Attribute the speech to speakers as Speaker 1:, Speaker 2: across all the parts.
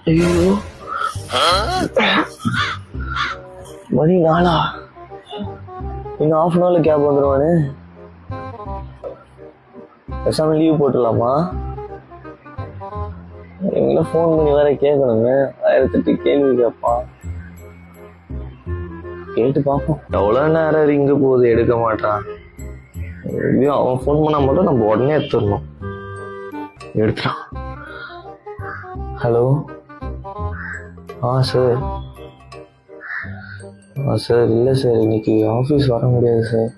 Speaker 1: ஐயோ மணி நாளா? இன்னும் ½ அன் ஹவர்ல கேப் வந்துடுவானு. பேசாம லீவ் போட்டுடலாமா? எங்களாம் ஃபோன் பண்ணி வேற கேட்கணுமே, 1008 கேள்வி கேட்பான். கேட்டு பார்ப்போம். எவ்வளோ நேரம் ரிங்க போகுது, எடுக்க மாட்டான். அவன் ஃபோன் பண்ணா மட்டும் நம்ம உடனே எடுத்துடணும். எடுத்துட்டான். ஹலோ. சார். சார் இல்லை சார், இன்னைக்கு ஆஃபீஸ் வர முடியாது சார்.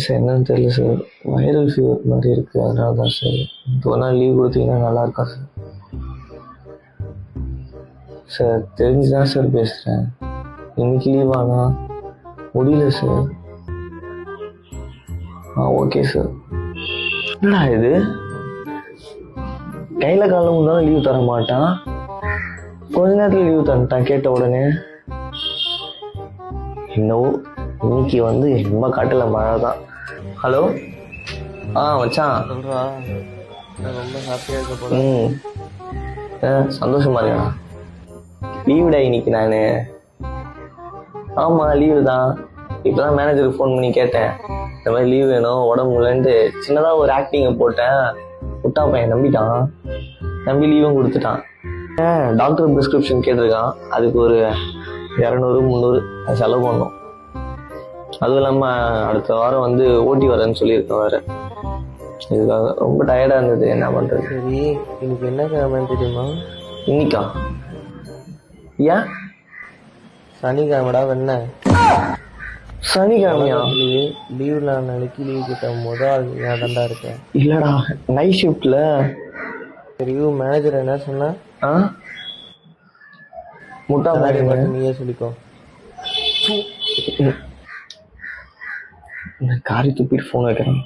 Speaker 1: சார் என்னன்னு தெரியல சார், வைரல் ஃபீவர் மாதிரி இருக்கு, அதனால தான் சார். ஒரு நாள் லீவ் கொடுத்தீங்கன்னா நல்லா இருக்கா சார்? சார் தெரிஞ்சுதான் சார் பேசுகிறேன். இன்னைக்கு லீவ் ஆனா முடியல சார். Okay sir. என்னடா இது, கையில காலம் இருந்தாலும் லீவ் தர மாட்டான், கொஞ்ச நேரத்தில் லீவ் தந்துட்டான் கேட்ட உடனே. இன்னும் இன்னைக்கு வந்து ரொம்ப காட்டுல மழை தான். ஹலோ. மச்சான்
Speaker 2: சொல்றா, ரொம்ப ஹாப்பியா இருக்க போல.
Speaker 1: சந்தோஷமா இருக்கா? லீவுடா இன்னைக்கு. நானு ஆமா லீவு தான். இப்பதான் மேனேஜருக்கு ஃபோன் பண்ணி கேட்டேன், இந்த மாதிரி லீவ் வேணும் உடம்பு இல்லைன்ட்டு. சின்னதா ஒரு ஆக்டிங்கை போட்டேன், முட்டா பையன் நம்பிட்டான். நம்பி லீவும் கொடுத்துட்டான். டாக்டர் ப்ரிஸ்கிரிப்ஷன் கேட்டிருக்கான், அதுக்கு ஒரு 200-300 செலவு பண்ணோம். அதுவும் இல்லாமல் அடுத்த வாரம் வந்து ஓட்டி வரேன்னு சொல்லியிருக்கேன் வேற. இதுக்காக ரொம்ப டயர்டாக இருந்தது, என்ன பண்ணுறது.
Speaker 2: சரி, இன்னைக்கு என்ன கிழமைன்னு தெரியுமா?
Speaker 1: இன்னைக்கா? ஏன்?
Speaker 2: சனிக்கிழமைடா. வெண்ண
Speaker 1: சனிக்கிழமையா?
Speaker 2: லீவ்ல நாளைக்கு லீவ் கிட்ட முதல் நான் தாண்டா இருக்கேன்.
Speaker 1: இல்லடா, நைட் ஷிஃப்ட்ல.
Speaker 2: சரி, மேனேஜர் என்ன சொன்னா?
Speaker 1: முட்டா பையன்.
Speaker 2: நீயே சொல்லிக்கோ.
Speaker 1: காரி துப்பிட்டு ஃபோன் வைக்கிறேன்.